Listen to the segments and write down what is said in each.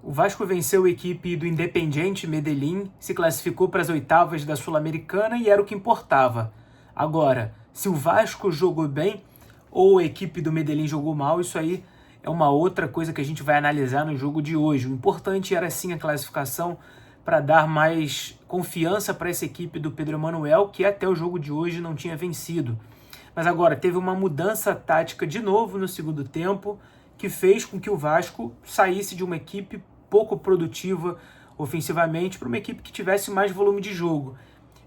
O Vasco venceu a equipe do Independiente Medellín, se classificou para as oitavas da Sul-Americana e era o que importava. Agora, se o Vasco jogou bem ou a equipe do Medellín jogou mal, isso aí é uma outra coisa que a gente vai analisar no jogo de hoje. O importante era sim a classificação para dar mais confiança para essa equipe do Pedro Emanuel, que até o jogo de hoje não tinha vencido. Mas agora teve uma mudança tática de novo no segundo tempo, que fez com que o Vasco saísse de uma equipe pouco produtiva ofensivamente para uma equipe que tivesse mais volume de jogo.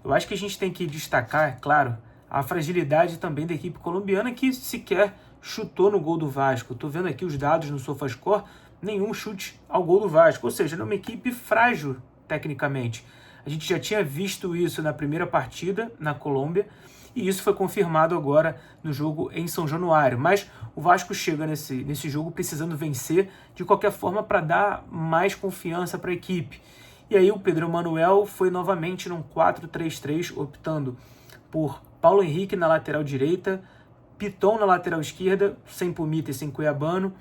Eu acho que a gente tem que destacar, claro, a fragilidade também da equipe colombiana, que sequer chutou no gol do Vasco. Estou vendo aqui os dados no SofaScore, nenhum chute ao gol do Vasco, ou seja, é uma equipe frágil tecnicamente. A gente já tinha visto isso na primeira partida na Colômbia, e isso foi confirmado agora no jogo em São Januário. Mas o Vasco chega nesse jogo precisando vencer de qualquer forma para dar mais confiança para a equipe. E aí o Pedro Emanuel foi novamente num 4-3-3, optando por Paulo Henrique na lateral direita, Piton na lateral esquerda, sem Pumita e sem Cuiabano.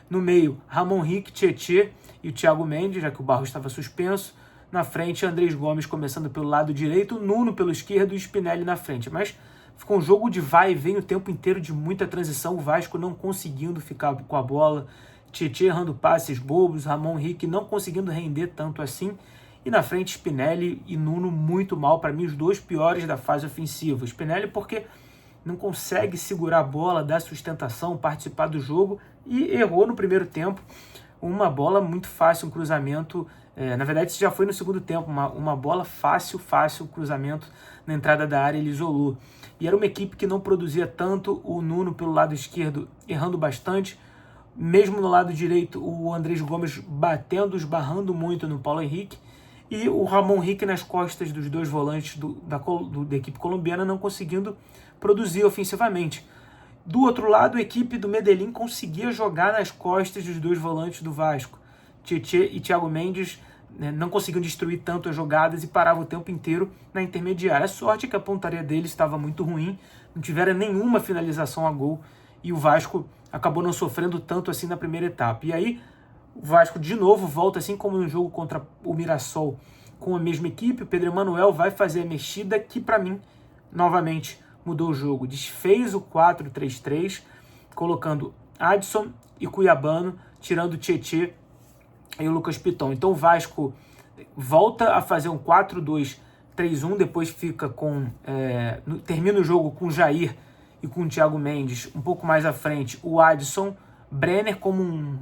No meio, Ramon Henrique, Tietê e o Thiago Mendes, já que o Barros estava suspenso. Na frente, Andrés Gomes começando pelo lado direito, Nuno pelo esquerdo e Spinelli na frente. Mas ficou um jogo de vai e vem o tempo inteiro, de muita transição, o Vasco não conseguindo ficar com a bola, Tietê errando passes bobos, Ramon Henrique não conseguindo render tanto assim, e na frente Spinelli e Nuno muito mal, para mim os dois piores da fase ofensiva. Spinelli porque não consegue segurar a bola, dar sustentação, participar do jogo, e errou no primeiro tempo uma bola muito fácil, um cruzamento. Na verdade, isso já foi no segundo tempo, uma bola fácil, cruzamento na entrada da área, ele isolou. E era uma equipe que não produzia tanto, o Nuno pelo lado esquerdo errando bastante, mesmo no lado direito o Andrés Gomes batendo, esbarrando muito no Paulo Henrique, e o Ramon Henrique nas costas dos dois volantes da equipe colombiana não conseguindo produzir ofensivamente. Do outro lado, a equipe do Medellín conseguia jogar nas costas dos dois volantes do Vasco. Tietê e Thiago Mendes não conseguiam destruir tanto as jogadas e paravam o tempo inteiro na intermediária. A sorte é que a pontaria deles estava muito ruim, não tiveram nenhuma finalização a gol e o Vasco acabou não sofrendo tanto assim na primeira etapa. E aí o Vasco de novo volta, assim como no jogo contra o Mirassol, com a mesma equipe. O Pedro Emanuel vai fazer a mexida que, para mim, novamente mudou o jogo. Desfez o 4-3-3, colocando Adson e Cuiabano, tirando o Tietê e o Lucas Piton. Então o Vasco volta a fazer um 4-2-3-1, depois fica com... termina o jogo com o Jair e com o Thiago Mendes um pouco mais à frente, o Adson, Brenner como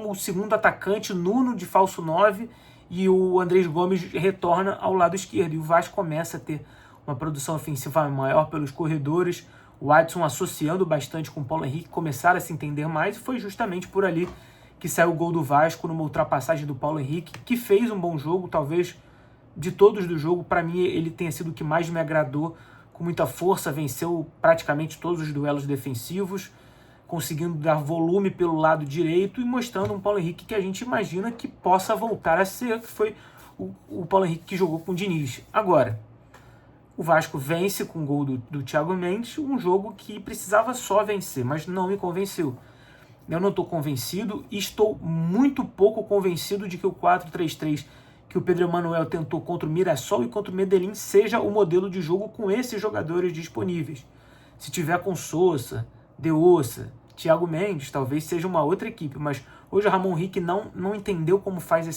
o segundo atacante, Nuno de falso 9, e o Andrés Gomes retorna ao lado esquerdo. E o Vasco começa a ter uma produção ofensiva maior pelos corredores, o Adson associando bastante com o Paulo Henrique, começaram a se entender mais, e foi justamente por ali que saiu o gol do Vasco, numa ultrapassagem do Paulo Henrique, que fez um bom jogo, talvez de todos do jogo, para mim ele tenha sido o que mais me agradou, com muita força, venceu praticamente todos os duelos defensivos, conseguindo dar volume pelo lado direito e mostrando um Paulo Henrique que a gente imagina que possa voltar a ser, que foi o Paulo Henrique que jogou com o Diniz. Agora, o Vasco vence com o gol do Thiago Mendes, um jogo que precisava só vencer, mas não me convenceu. Eu não estou convencido e estou muito pouco convencido de que o 4-3-3 que o Pedro Emanuel tentou contra o Mirassol e contra o Medellín seja o modelo de jogo com esses jogadores disponíveis. Se tiver com Sousa, De Ossa, Thiago Mendes, talvez seja uma outra equipe, mas hoje o Ramon Henrique não entendeu como faz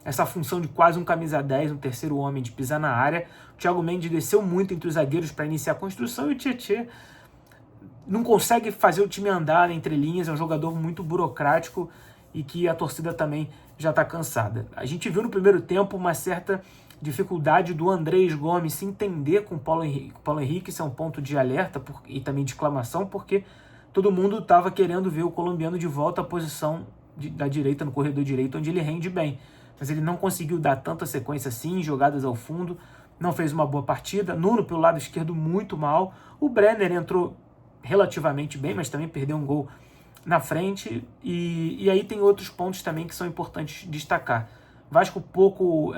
essa função de quase um camisa 10, um terceiro homem, de pisar na área. O Thiago Mendes desceu muito entre os zagueiros para iniciar a construção e o Tietê não consegue fazer o time andar entre linhas, é um jogador muito burocrático e que a torcida também já está cansada. A gente viu no primeiro tempo uma certa dificuldade do Andrés Gomes se entender com o Paulo Henrique. O Paulo Henrique, isso é um ponto de alerta e também de exclamação, porque todo mundo estava querendo ver o colombiano de volta à posição da direita, no corredor direito, onde ele rende bem. Mas ele não conseguiu dar tanta sequência assim, jogadas ao fundo, não fez uma boa partida. Nuno pelo lado esquerdo muito mal. O Brenner entrou relativamente bem, mas também perdeu um gol na frente. E aí tem outros pontos também que são importantes destacar. Vasco pouco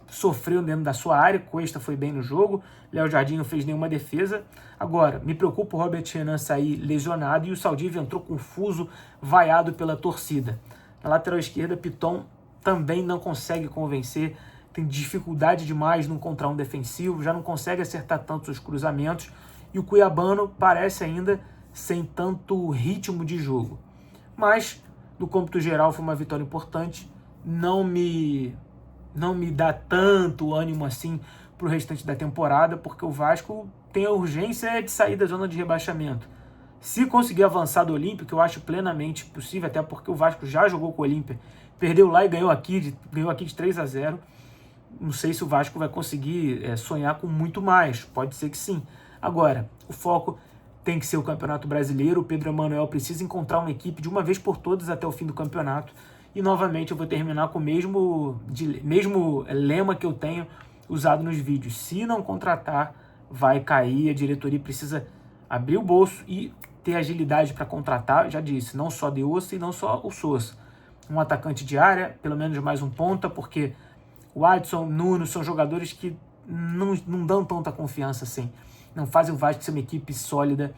sofreu dentro da sua área, Cuesta foi bem no jogo, Léo Jardim não fez nenhuma defesa. Agora, me preocupa o Robert Renan sair lesionado e o Saldívia entrou confuso, vaiado pela torcida. Na lateral esquerda, Piton também não consegue convencer, tem dificuldade demais no contra um defensivo, já não consegue acertar tanto os cruzamentos, e o cuiabano parece ainda sem tanto ritmo de jogo. Mas, no cômputo geral, foi uma vitória importante, não me dá tanto ânimo assim para o restante da temporada, porque o Vasco tem a urgência de sair da zona de rebaixamento. Se conseguir avançar do Olímpia, que eu acho plenamente possível, até porque o Vasco já jogou com o Olímpia, perdeu lá e ganhou aqui de 3-0, não sei se o Vasco vai conseguir sonhar com muito mais, pode ser que sim. Agora, o foco tem que ser o Campeonato Brasileiro, o Pedro Emanuel precisa encontrar uma equipe de uma vez por todas até o fim do campeonato, e novamente eu vou terminar com o mesmo lema que eu tenho usado nos vídeos: se não contratar, vai cair, a diretoria precisa abrir o bolso e ter agilidade para contratar, já disse, não só de osso e não só o Sousa. Um atacante de área, pelo menos mais um ponta, porque o Adson, Nuno são jogadores que não dão tanta confiança assim, não fazem o Vasco ser uma equipe sólida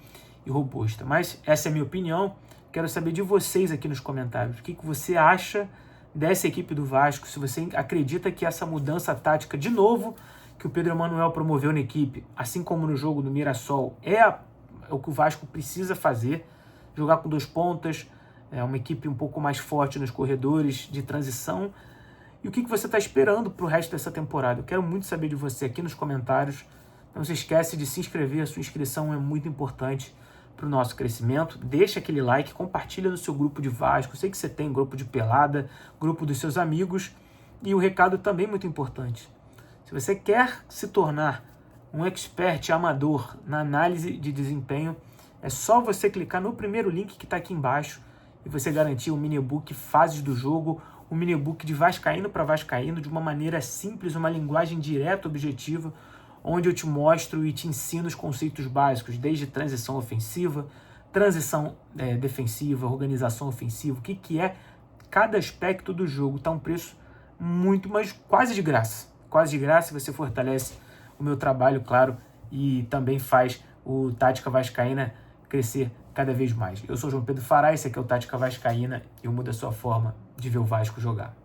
e robusta. Mas essa é a minha opinião, quero saber de vocês aqui nos comentários, o que você acha dessa equipe do Vasco, se você acredita que essa mudança tática, de novo, que o Pedro Emanuel promoveu na equipe, assim como no jogo do Mirassol, é o que o Vasco precisa fazer, jogar com 2 pontas, uma equipe um pouco mais forte nos corredores de transição, e o que você está esperando para o resto dessa temporada. Eu quero muito saber de você aqui nos comentários. Não se esquece de se inscrever, a sua inscrição é muito importante para o nosso crescimento. Deixa aquele like, compartilha no seu grupo de Vasco, eu sei que você tem grupo de pelada, grupo dos seus amigos, e o recado também muito importante. Se você quer se tornar um expert amador na análise de desempenho, é só você clicar no primeiro link que está aqui embaixo e você garantir o mini-book Fases do Jogo, um mini-book de vascaíno para vascaíno, de uma maneira simples, uma linguagem direta, objetiva, onde eu te mostro e te ensino os conceitos básicos, desde transição ofensiva, transição defensiva, organização ofensiva, o que é cada aspecto do jogo. Está um preço muito, mas quase de graça. Quase de graça, você fortalece o meu trabalho, claro, e também faz o Tática Vascaína crescer cada vez mais. Eu sou João Pedro Fará, esse aqui é o Tática Vascaína, e eu mudo a sua forma de ver o Vasco jogar.